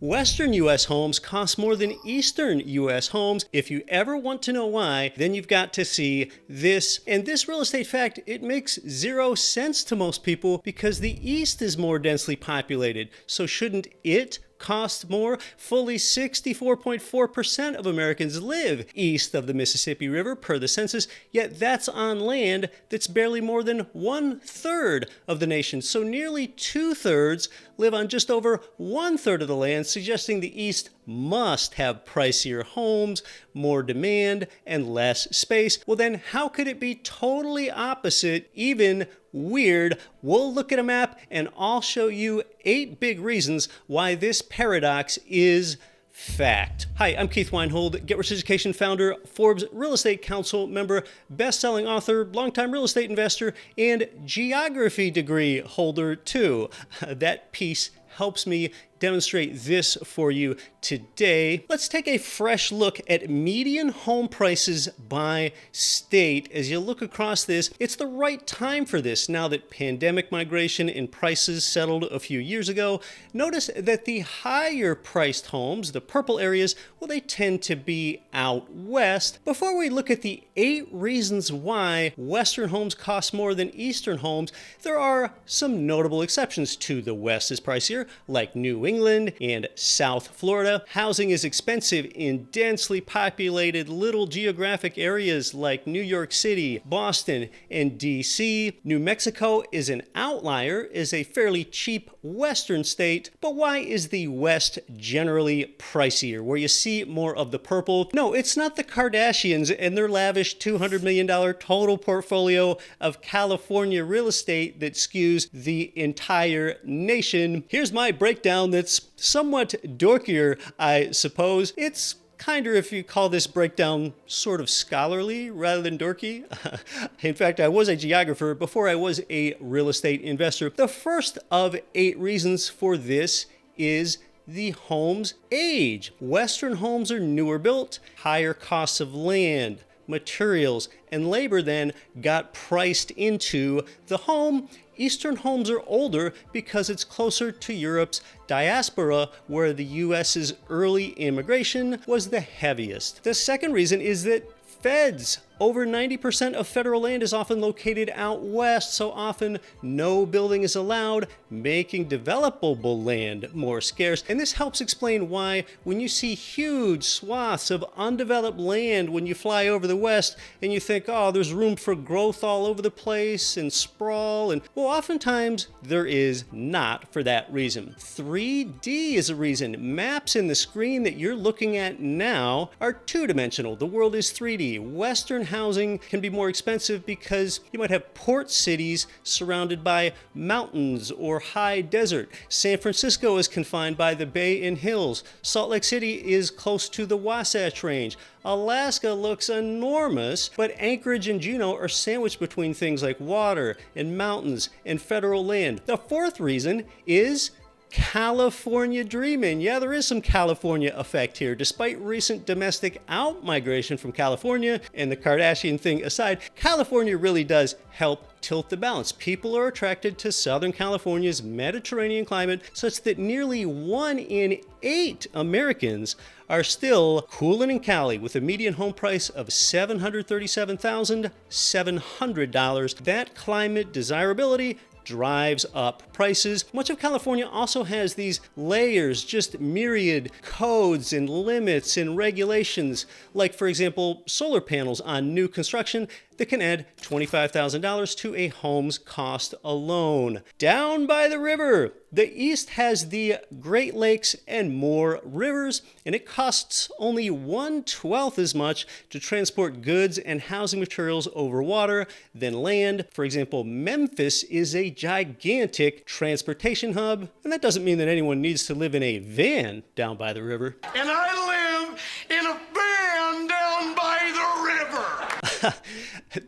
Western U.S. homes cost more than Eastern U.S. homes. If you ever want to know why, then you've got to see this. And this real estate fact, it makes zero sense to most people because the East is more densely populated. So shouldn't it cost more? Fully 64.4% of Americans live east of the Mississippi River per the census, yet that's on land that's barely more than 1/3 of the nation. So nearly 2/3 live on just over 1/3 of the land, suggesting the East must have pricier homes, more demand, and less space. Well, then how could it be totally opposite, even weird? We'll look at a map and I'll show you 8 big reasons why this paradox is fact. Hi, I'm Keith Weinhold, Get Rich Education founder, Forbes Real Estate Council member, best-selling author, longtime real estate investor, and geography degree holder too. That piece helps me demonstrate this for you today. Let's take a fresh look at median home prices by state. As you look across this, it's the right time for this now that pandemic migration and prices settled a few years ago. Notice that the higher priced homes, the purple areas, well, they tend to be out west. Before we look at the 8 reasons why Western homes cost more than Eastern homes, there are some notable exceptions to the West is pricier, like New England and South Florida. Housing is expensive in densely populated little geographic areas like New York City, Boston, and DC. New Mexico is an outlier, is a fairly cheap western state. But why is the West generally pricier, where you see more of the purple? No, it's not the Kardashians and their lavish $200 million total portfolio of California real estate that skews the entire nation. Here's my breakdown that's somewhat dorkier, I suppose. It's kinder if you call this breakdown sort of scholarly rather than dorky. In fact, I was a geographer before I was a real estate investor. The first of 8 reasons for this is the home's age. Western homes are newer built, higher costs of land, materials, and labor then got priced into the home. Eastern homes are older because it's closer to Europe's diaspora, where the U.S.'s early immigration was the heaviest. The second reason is that feds. Over 90% of federal land is often located out west, so often no building is allowed, making developable land more scarce. And this helps explain why when you see huge swaths of undeveloped land when you fly over the West and you think, oh, there's room for growth all over the place and sprawl, and well, oftentimes there is not for that reason. 3D is a reason. Maps in the screen that you're looking at now are 2-dimensional. The world is 3D. Western housing can be more expensive because you might have port cities surrounded by mountains or high desert. San Francisco is confined by the bay and hills. Salt Lake City is close to the Wasatch Range. Alaska looks enormous, but Anchorage and Juneau are sandwiched between things like water and mountains and federal land. The fourth reason is California dreaming. Yeah, there is some California effect here. Despite recent domestic out-migration from California and the Kardashian thing aside, California really does help tilt the balance. People are attracted to Southern California's Mediterranean climate such that nearly 1 in 8 Americans are still coolin' in Cali with a median home price of $737,700. That climate desirability drives up prices. Much of California also has these layers, just myriad codes and limits and regulations, like for example, solar panels on new construction that can add $25,000 to a home's cost alone. Down by the river, the East has the Great Lakes and more rivers, and it costs only 1/12 as much to transport goods and housing materials over water than land. For example, Memphis is a gigantic transportation hub, and that doesn't mean that anyone needs to live in a van down by the river. And I live in a van down by the river.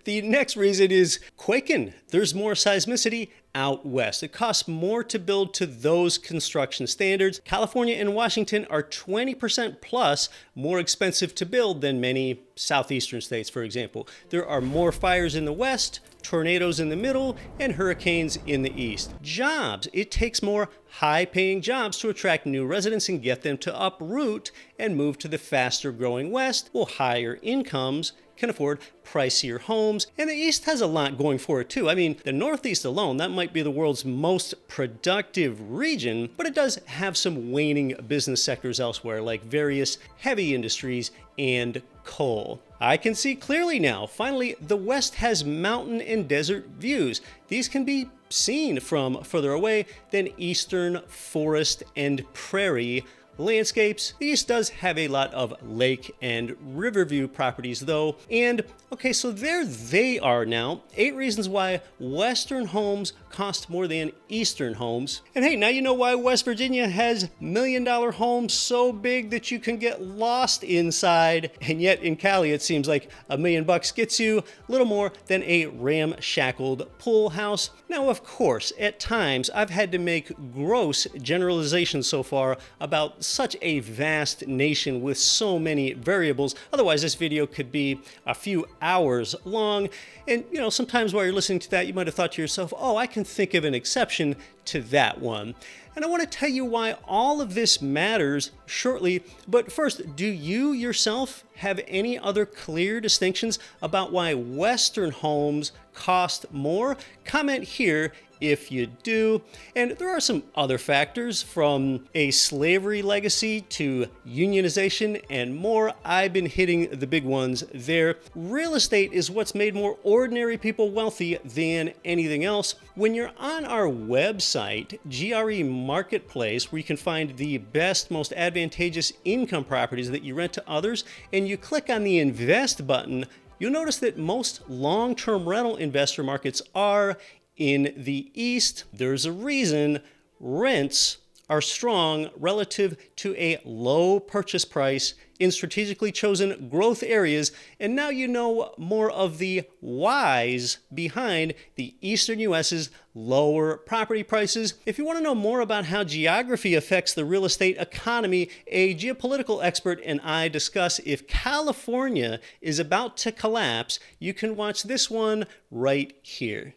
The next reason is quaking. There's more seismicity out west. It costs more to build to those construction standards. California and Washington are 20% plus more expensive to build than many southeastern states, for example. There are more fires in the west, tornadoes in the middle, and hurricanes in the east. Jobs. It takes more high-paying jobs to attract new residents and get them to uproot and move to the faster-growing west, while higher incomes can afford pricier homes. And the East has a lot going for it too. I mean, the Northeast alone, that might be the world's most productive region, but it does have some waning business sectors elsewhere, like various heavy industries and coal. I can see clearly now. Finally, the West has mountain and desert views. These can be seen from further away than eastern forest and prairie landscapes. The East does have a lot of lake and river view properties though. And okay, so there they are now. 8 reasons why Western homes cost more than Eastern homes. And hey, now you know why West Virginia has $1 million homes so big that you can get lost inside. And yet in Cali, it seems like $1 million gets you a little more than a ramshackled pool house. Now, of course, at times I've had to make gross generalizations so far about such a vast nation with so many variables. Otherwise, this video could be a few hours long. And, you know, sometimes while you're listening to that, you might have thought to yourself, oh, I can think of an exception to that one. And I want to tell you why all of this matters shortly. But first, do you yourself have any other clear distinctions about why Western homes cost more? Comment here if you do. And there are some other factors, from a slavery legacy to unionization and more. I've been hitting the big ones there. Real estate is what's made more ordinary people wealthy than anything else. When you're on our website, GRE Marketplace, where you can find the best, most advantageous income properties that you rent to others, and you click on the Invest button, you'll notice that most long-term rental investor markets are in the East. There's a reason rents are strong relative to a low purchase price in strategically chosen growth areas. And now you know more of the whys behind the Eastern U.S.'s lower property prices. If you want to know more about how geography affects the real estate economy, a geopolitical expert and I discuss if California is about to collapse. You can watch this one right here.